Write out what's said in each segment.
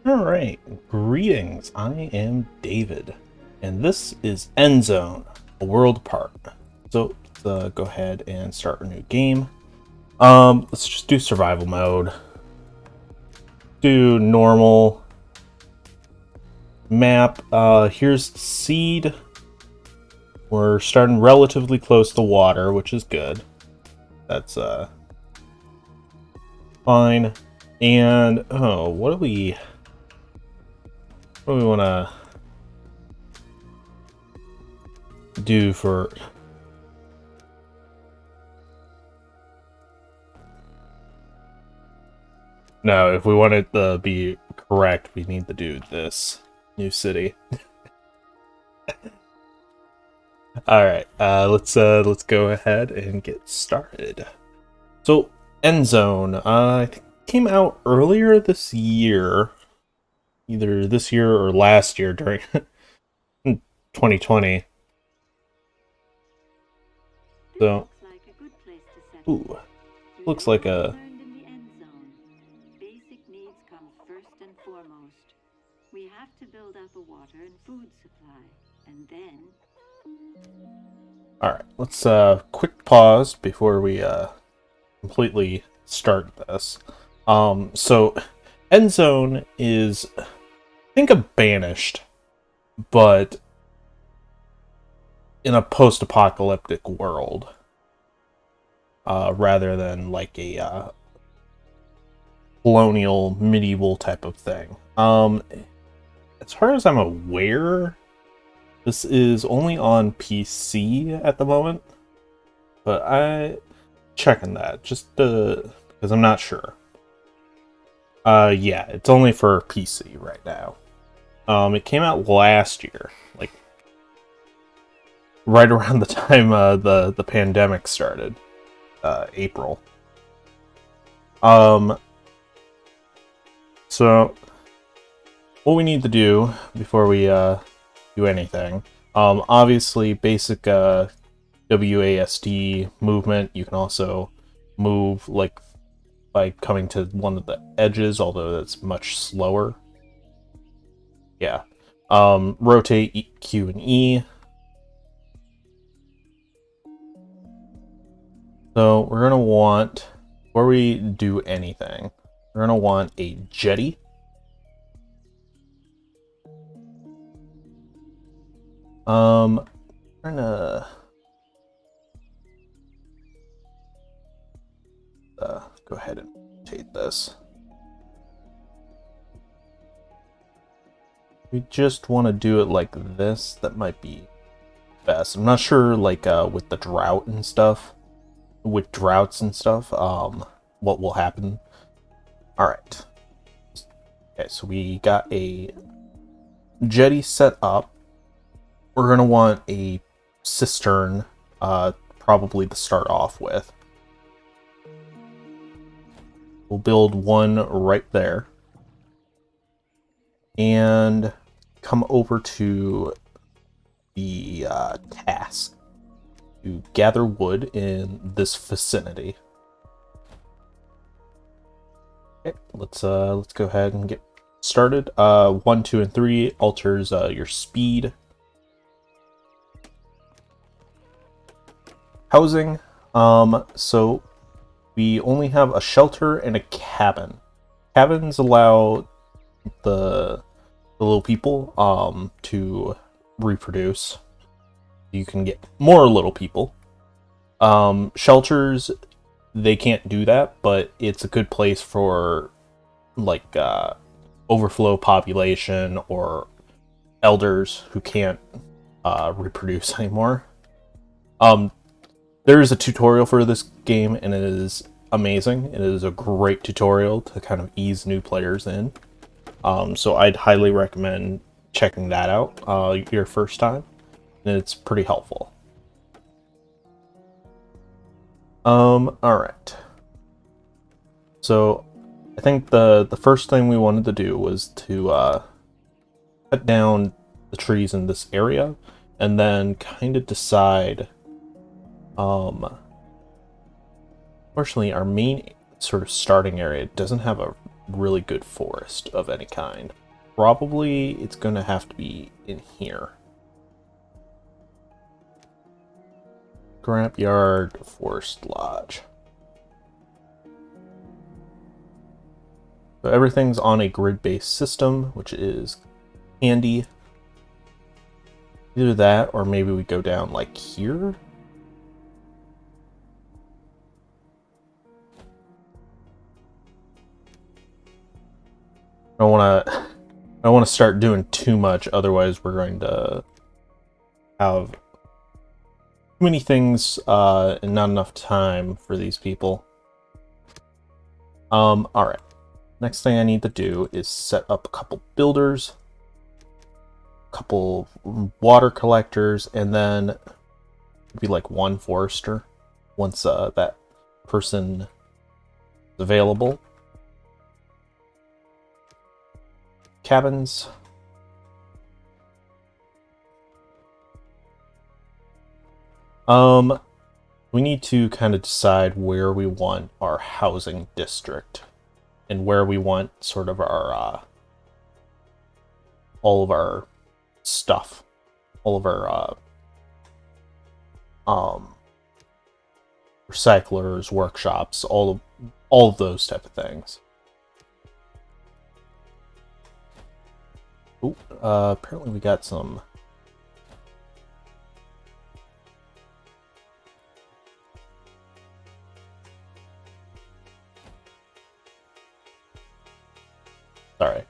Alright, greetings. I am David, and this is Endzone, a world apart. So, let's go ahead and start a new game. Let's just do survival mode. Do normal map. Here's the seed. We're starting relatively close to water, which is good. That's, fine. And, what do we want to do for... No, if we want it to be correct, we need to do this. New city. Alright, let's go ahead and get started. So, Endzone, I think it came out earlier this year. Either this year or last year during 2020. So, ooh, looks like a... Basic needs come first and foremost. We have to build up a water and food supply, and then... Alright, let's quick pause before we completely start this. So Endzone is, I think, a Banished, but in a post-apocalyptic world, rather than like a colonial medieval type of thing. As far as I'm aware, this is only on PC at the moment, but I'm checking that just because I'm not sure. Yeah, it's only for PC right now. It came out last year, like right around the time the pandemic started, April. So what we need to do before we do anything, obviously basic WASD movement. You can also move like by coming to one of the edges, although that's much slower. Yeah. Rotate Q and E. So we're gonna want, before we do anything, we're gonna want a jetty. We're gonna go ahead and rotate this. We just want to do it like this. That might be best. I'm not sure, like with the drought and stuff, with droughts and stuff, what will happen. All right. Okay, so we got a jetty set up. We're gonna want a cistern, probably to start off with. We'll build one right there. And come over to the task to gather wood in this vicinity. Okay, let's go ahead and get started. 1, 2, and 3 alters your speed. Housing. So we only have a shelter and a cabin. Cabins allow the little people to reproduce. You can get more little people. Shelters, they can't do that, but it's a good place for like overflow population or elders who can't reproduce anymore. There is a tutorial for this game, and it is amazing. It is a great tutorial to kind of ease new players in. So I'd highly recommend checking that out your first time, and it's pretty helpful. Alright. So I think the first thing we wanted to do was to cut down the trees in this area, and then kind of decide... Fortunately, our main sort of starting area doesn't have a really good forest of any kind. Probably it's going to have to be in here. Scrapyard, Forest Lodge. So everything's on a grid-based system, which is handy. Either that, or maybe we go down like here. I don't want to start doing too much, otherwise we're going to have too many things and not enough time for these people. Alright. Next thing I need to do is set up a couple builders, a couple water collectors, and then maybe like one forester once that person is available. Cabins. We need to kind of decide where we want our housing district and where we want sort of our all of our stuff, all of our recyclers, workshops, all of those type of things. Ooh, apparently we got some. Sorry.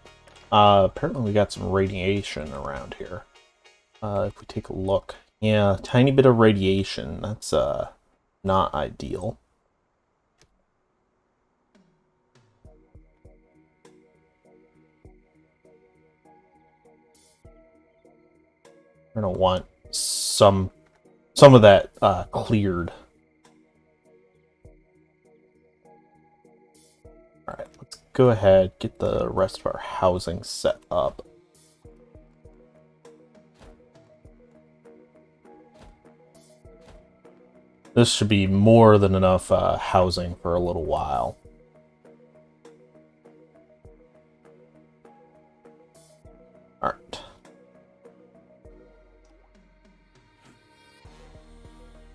Apparently we got some radiation around here. If we take a look. Yeah, tiny bit of radiation. That's, not ideal. We're gonna want some of that, cleared. Alright, let's go ahead, get the rest of our housing set up. This should be more than enough housing for a little while. Alright.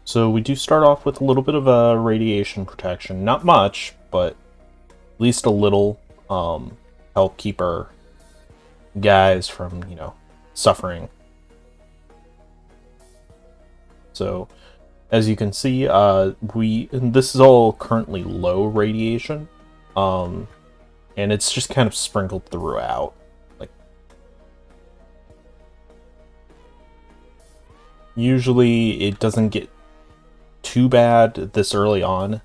So we do start off with a little bit of radiation protection. Not much, but at least a little. Help keep our guys from, suffering. So, as you can see, this is all currently low radiation, and it's just kind of sprinkled throughout. Like, usually it doesn't get too bad this early on.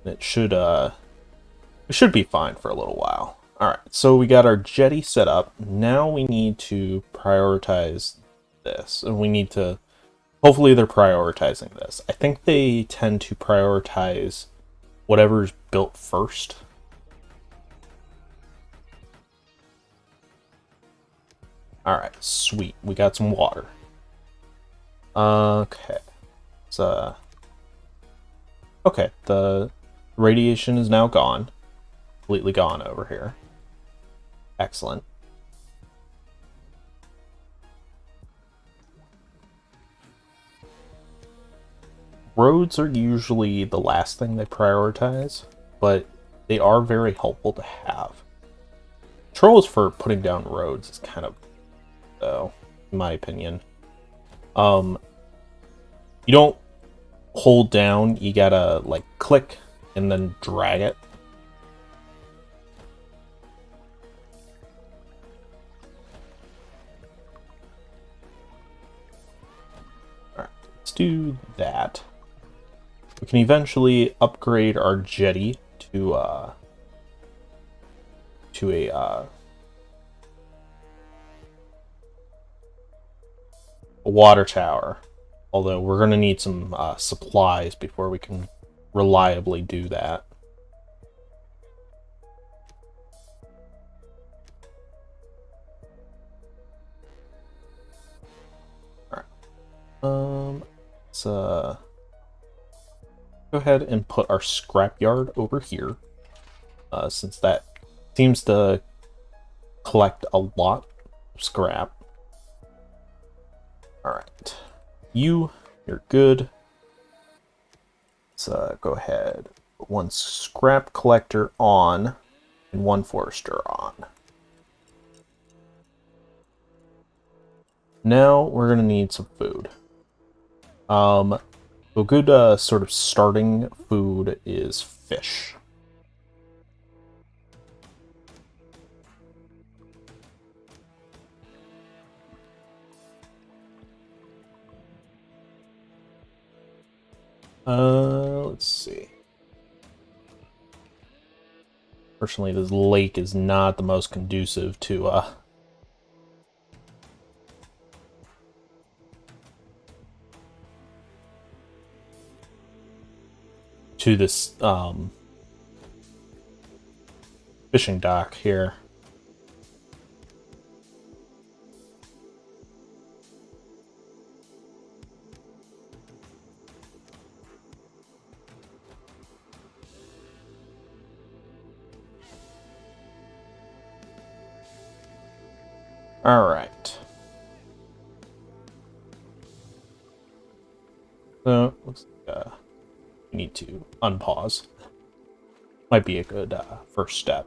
It should be fine for a little while. Alright, so we got our jetty set up. Now we need to prioritize this. And we need to... Hopefully they're prioritizing this. I think they tend to prioritize whatever's built first. Alright, sweet. We got some water. Okay. Okay, the radiation is now gone. Completely gone over here. Excellent. Roads are usually the last thing they prioritize, but they are very helpful to have. Controls for putting down roads is kind of, though, in my opinion. You don't hold down, you gotta, like, click and then drag it. Alright, let's do that. We can eventually upgrade our jetty to a water tower. Although we're going to need some supplies before we can reliably do that. Alright. Let's go ahead and put our scrapyard over here. since that seems to collect a lot of scrap. Alright. You're good. Let's go ahead. Put one scrap collector on and one forester on. Now we're going to need some food. A good sort of starting food is fish. Let's see. Fortunately, this lake is not the most conducive to this fishing dock here. Alright. So, looks like we need to unpause. Might be a good first step.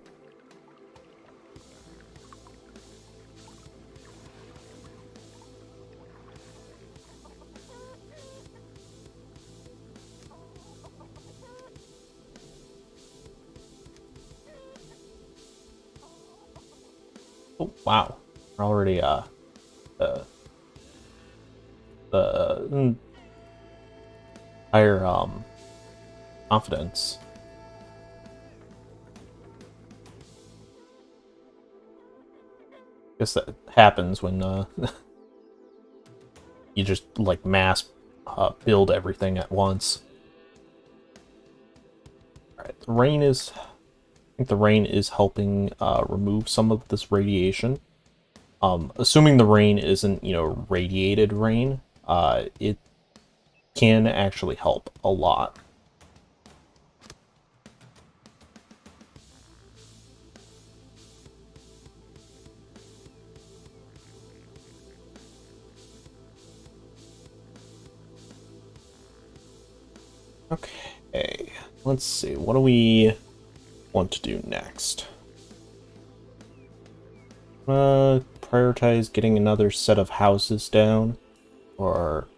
Oh, wow. We're already, the higher, confidence. Guess that happens when, you just, like, mass, build everything at once. Alright, the rain is... I think the rain is helping, remove some of this radiation. Assuming the rain isn't, radiated rain, it can actually help a lot. Okay, let's see, what do we want to do next? Prioritize getting another set of houses down, or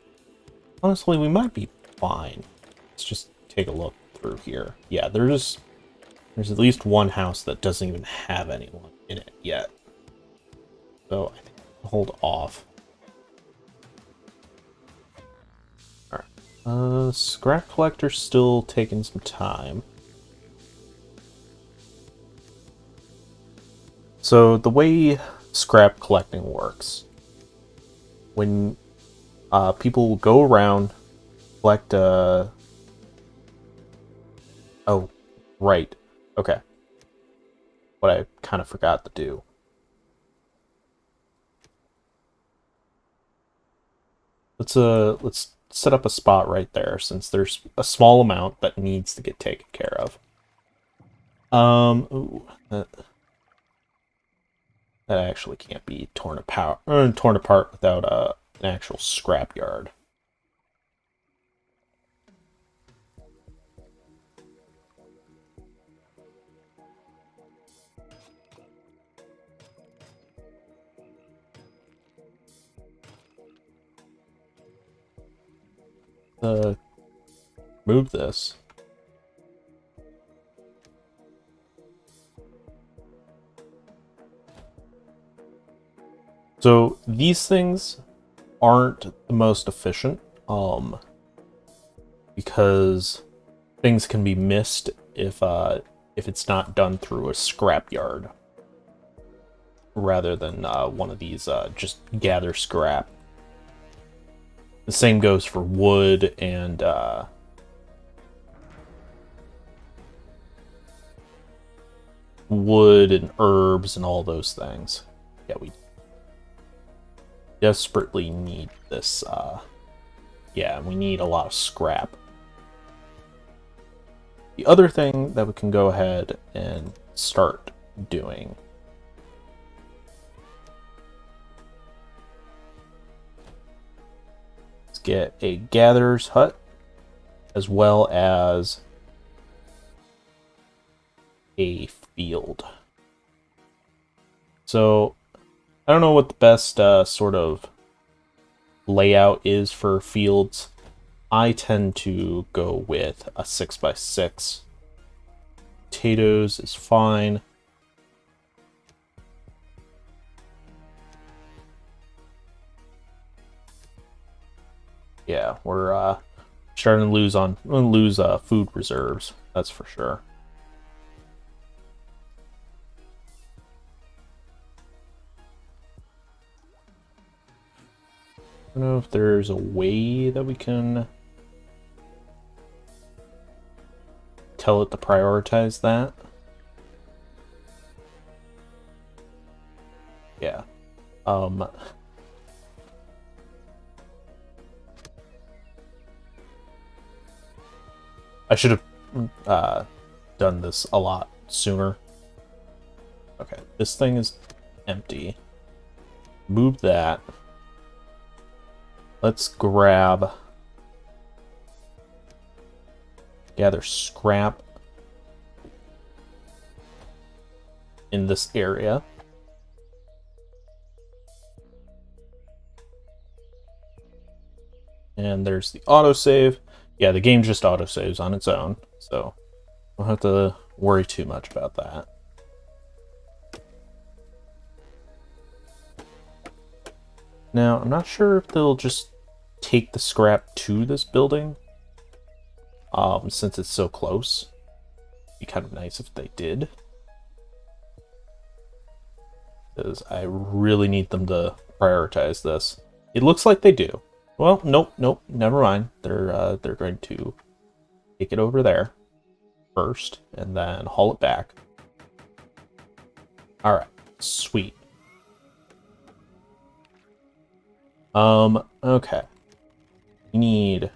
honestly, we might be fine. Let's just take a look through here. Yeah, there's at least one house that doesn't even have anyone in it yet. So I think I'll hold off. Alright. Scrap collector's still taking some time. So the way scrap collecting works, when people go around, collect oh, right. Okay. What I kind of forgot to do. Let's set up a spot right there, since there's a small amount that needs to get taken care of. Ooh, that actually can't be torn apart without an actual scrapyard. Move this. So these things aren't the most efficient, because things can be missed if it's not done through a scrapyard, rather than one of these just gather scrap. The same goes for wood and herbs and all those things. Yeah, we desperately need this. Yeah, we need a lot of scrap. The other thing that we can go ahead and start doing is get a gatherer's hut as well as a field. So I don't know what the best sort of layout is for fields. I tend to go with a 6x6. Potatoes is fine. Yeah, we're starting to lose food reserves. That's for sure. I don't know if there's a way that we can tell it to prioritize that. Yeah. I should have done this a lot sooner. Okay, this thing is empty. Move that. Let's gather scrap in this area. And there's the autosave. Yeah, the game just autosaves on its own, so don't have to worry too much about that. Now, I'm not sure if they'll just take the scrap to this building, since it's so close. It'd be kind of nice if they did. Because I really need them to prioritize this. It looks like they do. Well, nope, never mind. They're going to take it over there first, and then haul it back. Alright, sweet. Okay. We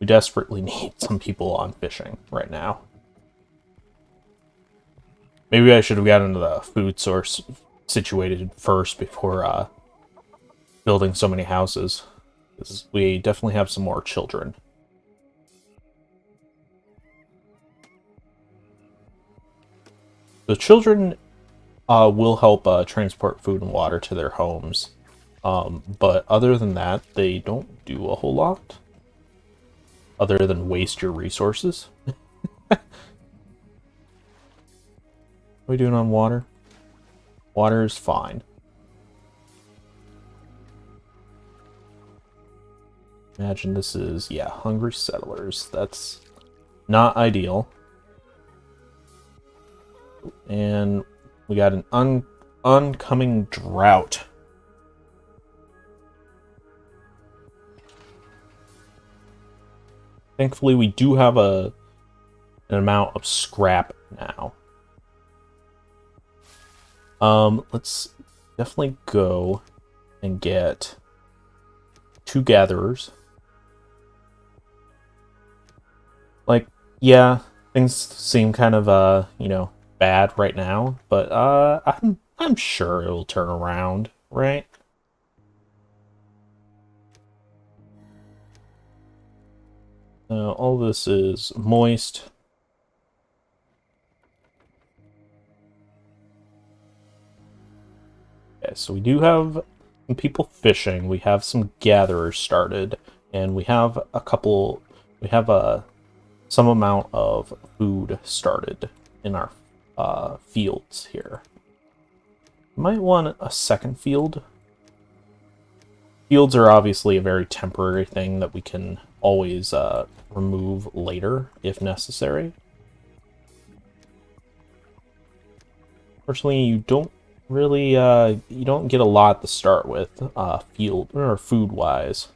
desperately need some people on fishing right now. Maybe I should have gotten the food source situated first before building so many houses. Because we definitely have some more children. The children will help transport food and water to their homes. But other than that, they don't do a whole lot. Other than waste your resources. What are we doing on water? Water is fine. Imagine this is, yeah, hungry settlers. That's not ideal. And we got an oncoming drought. Thankfully, we do have an amount of scrap now. Let's definitely go and get 2 gatherers. Like, yeah, things seem kind of, bad right now, but, I'm sure it'll turn around, right? All this is moist. Okay, so we do have some people fishing, we have some gatherers started, and we have some amount of food started in our fields here. Might want a second field. Fields are obviously a very temporary thing that we can always remove later if necessary. Personally, you don't really you don't get a lot to start with field or food wise.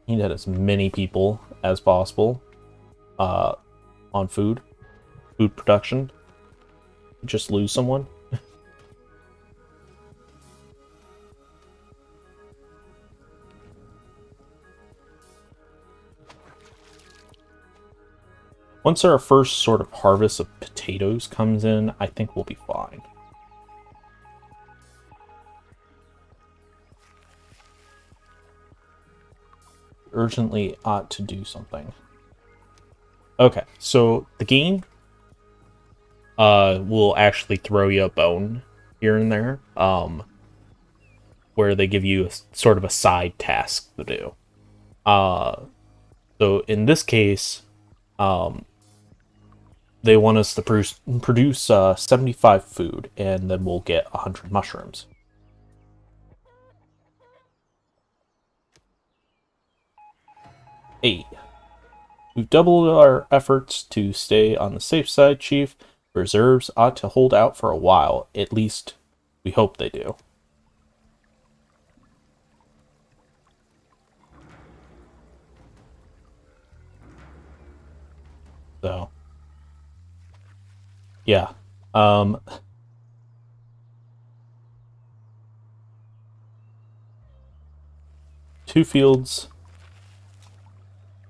You need as many people as possible on food production. Just lose someone. Once our first sort of harvest of potatoes comes in, I think we'll be fine. Urgently ought to do something. Okay, so the game will actually throw you a bone here and there, where they give you sort of a side task to do. So in this case, they want us to produce 75 food, and then we'll get 100 mushrooms. Eight. We've doubled our efforts to stay on the safe side, Chief. Reserves ought to hold out for a while. At least, we hope they do. So, yeah. 2 fields.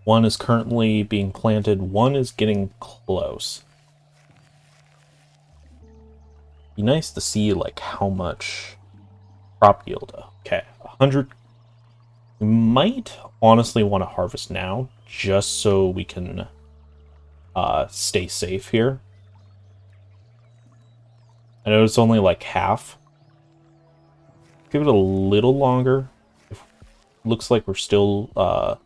One is currently being planted. One is getting close. Be nice to see, like, how much crop yield. Okay, 100. We might honestly want to harvest now, just so we can stay safe here. I know it's only like half. Give it a little longer. If it looks like we're still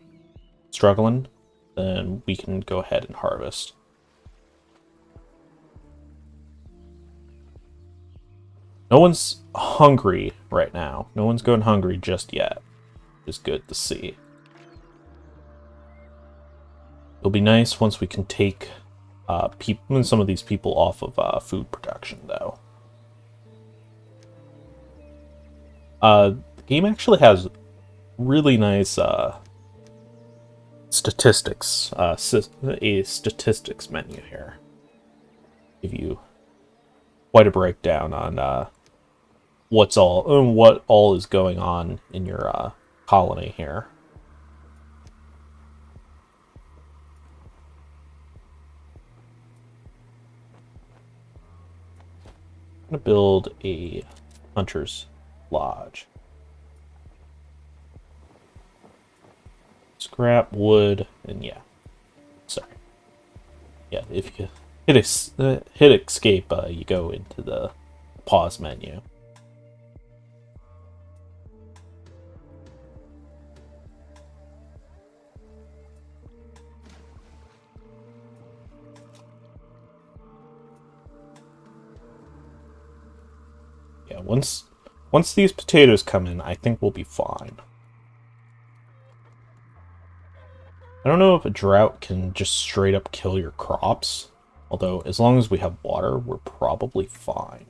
struggling, then we can go ahead and harvest. No one's hungry right now. No one's going hungry just yet. It's good to see. It'll be nice once we can take some of these people off of food production, though. The game actually has really nice statistics, a statistics menu here. Give you quite a breakdown on what all is going on in your colony here. I'm gonna build a hunter's lodge. Scrap wood, and yeah. Sorry. Yeah, if you hit escape, you go into the pause menu. Yeah, once these potatoes come in, I think we'll be fine. I don't know if a drought can just straight up kill your crops, although as long as we have water, we're probably fine.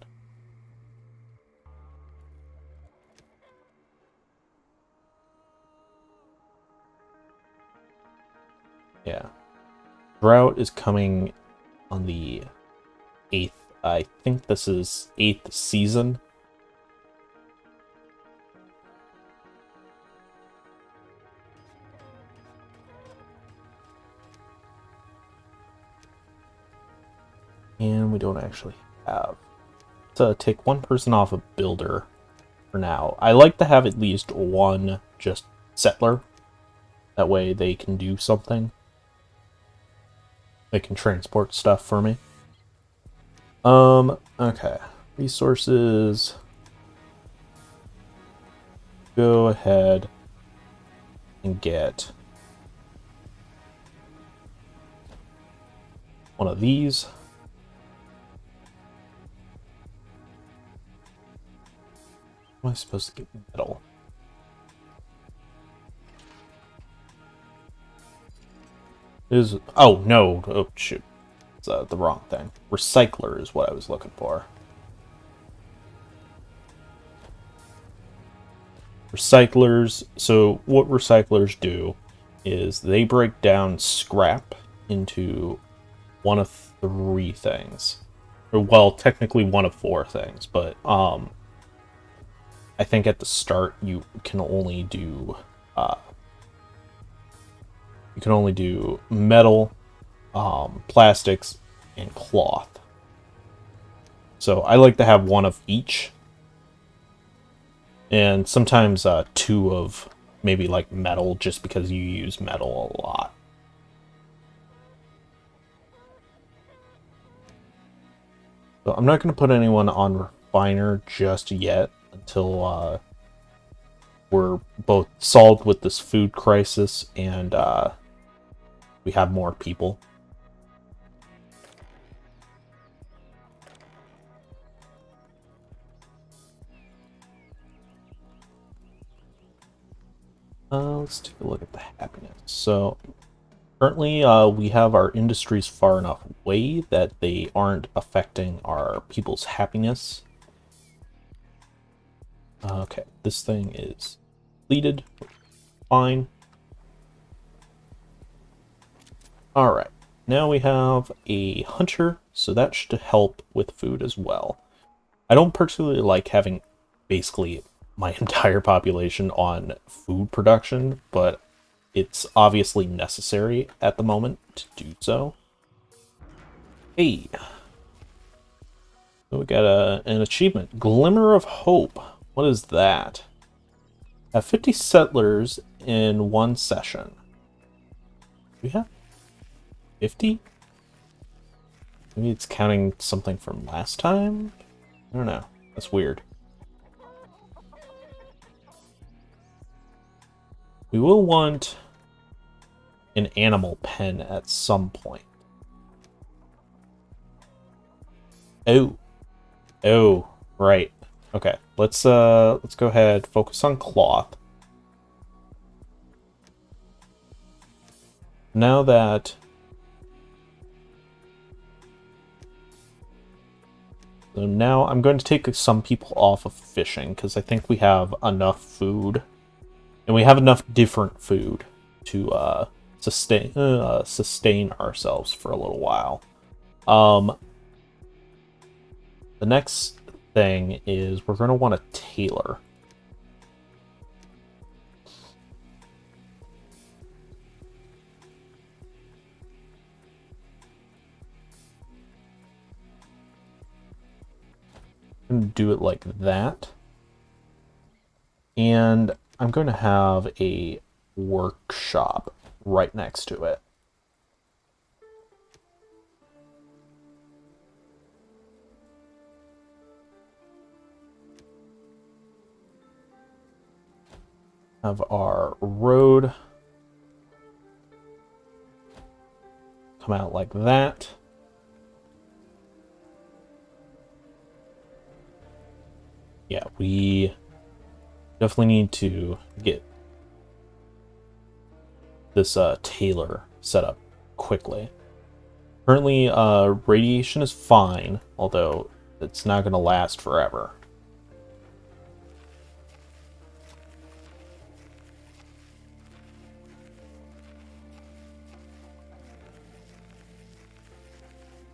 Yeah. Drought is coming on the 8th. I think this is 8th season. And we don't actually have. Let's take one person off a builder for now. I like to have at least one just settler. That way they can do something. They can transport stuff for me. Okay. Resources. Go ahead and get one of these. Am I supposed to get metal? Oh no! Oh shoot! It's the wrong thing. Recycler is what I was looking for. Recyclers. So what recyclers do is they break down scrap into one of 3 things, or well, technically one of 4 things, but I think at the start you can only do metal, plastics, and cloth. So I like to have one of each. And sometimes two of maybe like metal, just because you use metal a lot. So I'm not going to put anyone on refiner just yet until we're both solved with this food crisis and we have more people. Let's take a look at the happiness. So currently we have our industries far enough away that they aren't affecting our people's happiness. Okay, this thing is completed. Fine. Alright, now we have a hunter, so that should help with food as well. I don't particularly like having basically my entire population on food production, but it's obviously necessary at the moment to do so. Hey, so we got an achievement, Glimmer of Hope. What is that? Have 50 settlers in one session. We have 50? Maybe it's counting something from last time? I don't know. That's weird. We will want an animal pen at some point. Oh. Oh, right. Okay. Let's go ahead, focus on cloth. Now that So now I'm going to take some people off of fishing because I think we have enough food. And we have enough different food to sustain ourselves for a little while. The next thing is we're going to want a tailor. I'm going to do it like that. And I'm going to have a workshop right next to it. Have our road come out like that. Yeah, we definitely need to get this tailor set up quickly. Currently, radiation is fine, although it's not going to last forever.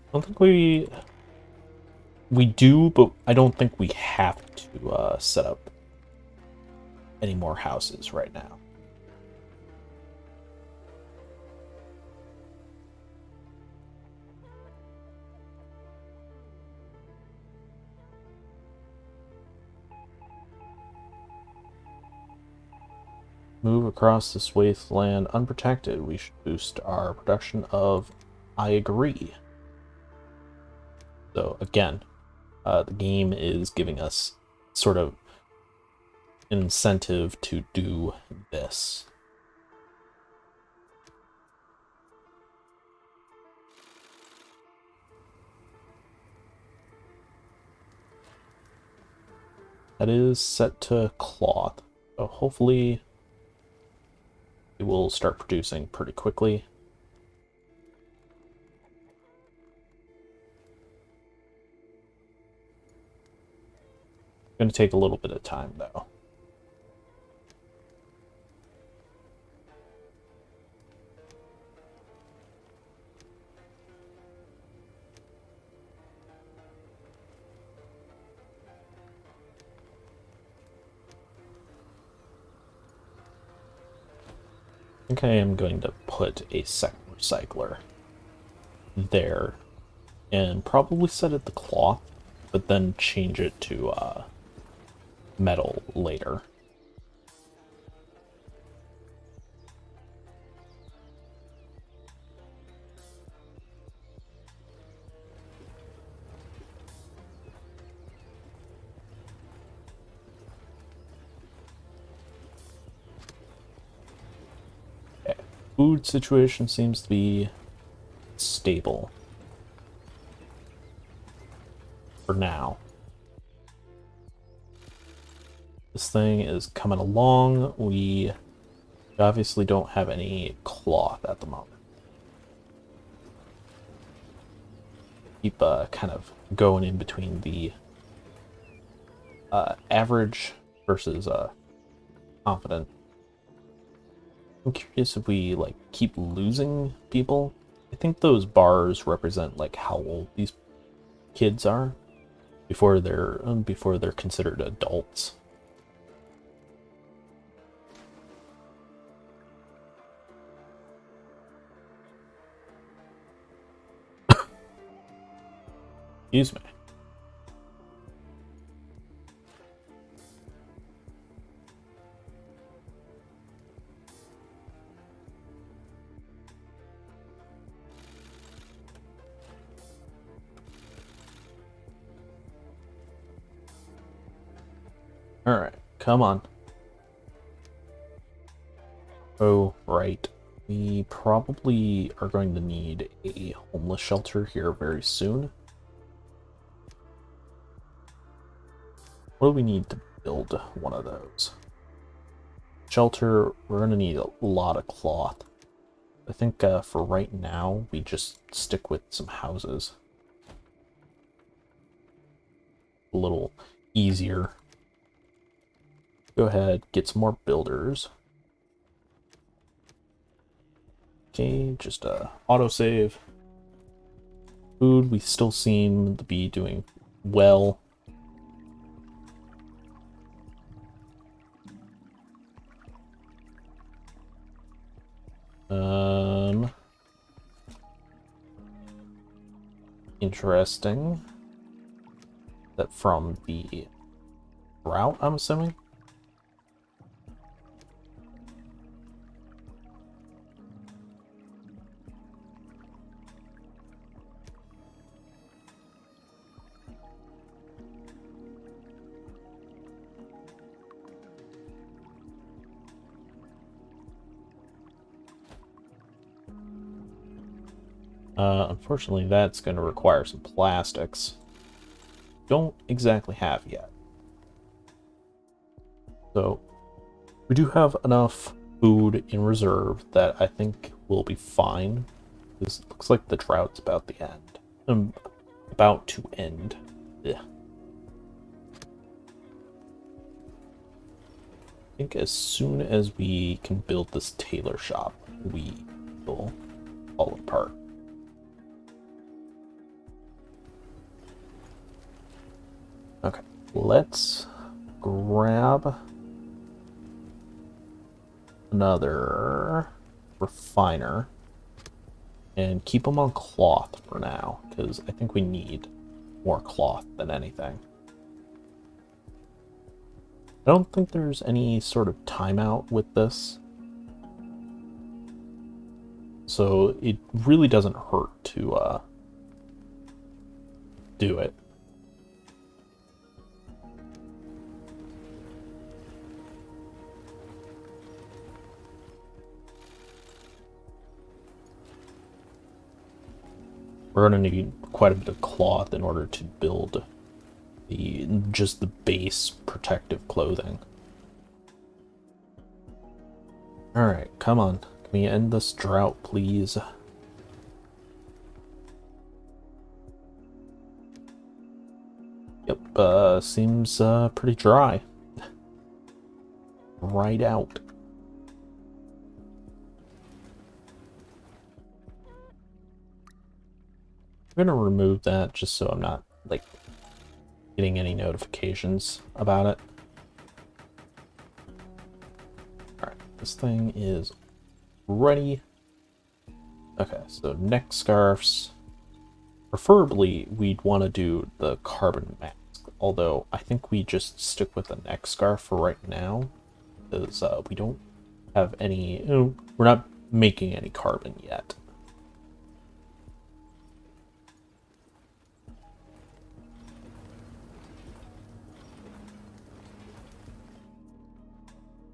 I don't think we do, but I don't think we have to set up any more houses right now. Move across this wasteland unprotected. We should boost our production of I agree. So again, the game is giving us sort of an incentive to do this. That is set to cloth. So hopefully it will start producing pretty quickly. It's going to take a little bit of time though. I think I am going to put a second recycler. there and probably set it to cloth, but then change it to metal later. Okay. Food situation seems to be stable for now. This thing is coming along. We obviously don't have any cloth at the moment. Keep kind of going in between the average versus confident. I'm curious if we like keep losing people. I think those bars represent like how old these kids are before they're considered adults. Excuse me. Alright, come on. Oh, right. We probably are going to need a homeless shelter here very soon. What do we need to build one of those? Shelter, we're going to need a lot of cloth. I think for right now, we just stick with some houses. A little easier. Go ahead, get some more builders. Okay, just autosave. Food, we still seem to be doing well. Interesting. That from the route, I'm assuming? Unfortunately, that's going to require some plastics. Don't exactly have yet. So, we do have enough food in reserve that I think will be fine. This looks like the drought's about to end. About to end. Yeah. I think as soon as we can build this tailor shop, we will fall apart. Okay, let's grab another refiner and keep them on cloth for now, because I think we need more cloth than anything. I don't think there's any sort of timeout with this, so it really doesn't hurt to do it. We're going to need quite a bit of cloth in order to build just the base protective clothing. Alright, come on. Can we end this drought, please? Yep, seems pretty dry. Right out. I'm gonna remove that just so I'm not, like, getting any notifications about it. Alright, this thing is ready. Okay, so neck scarves. Preferably, we'd want to do the carbon mask, although I think we just stick with the neck scarf for right now, because we don't have any, we're not making any carbon yet.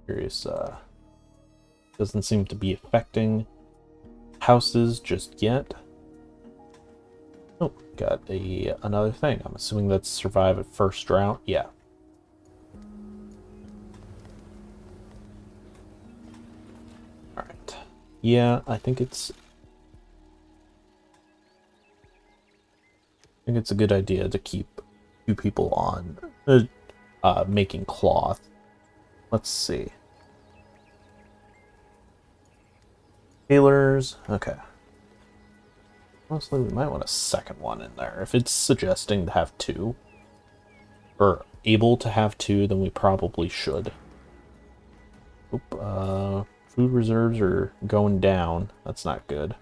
Curious, doesn't seem to be affecting houses just yet. Oh, got another thing. I'm assuming that's survive at first drought. Yeah. Alright. Yeah, I think it's a good idea to keep 2 people on making cloth. Let's see. Tailors. Okay. Honestly, we might want a second one in there. If it's suggesting to have 2, or able to have 2, then we probably should. Oop, food reserves are going down. That's not good.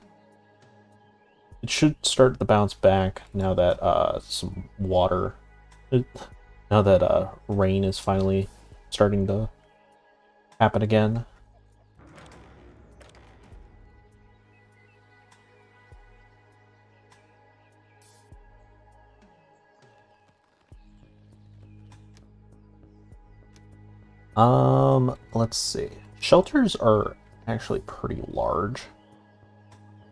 It should start to bounce back now that some water, now that rain is finally starting to happen again. Let's see. Shelters are actually pretty large.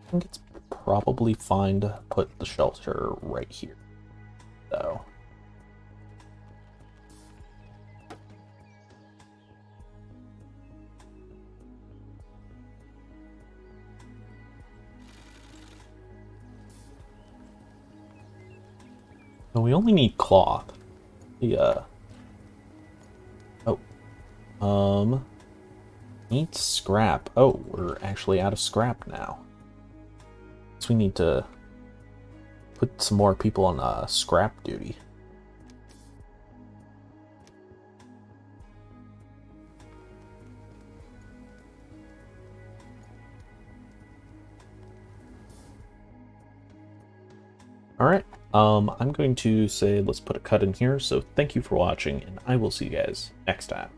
I think it's probably fine to put the shelter right here, though. So we only need cloth. The need scrap. Oh, we're actually out of scrap now. So we need to put some more people on scrap duty. Alright, I'm going to say let's put a cut in here, so thank you for watching, and I will see you guys next time.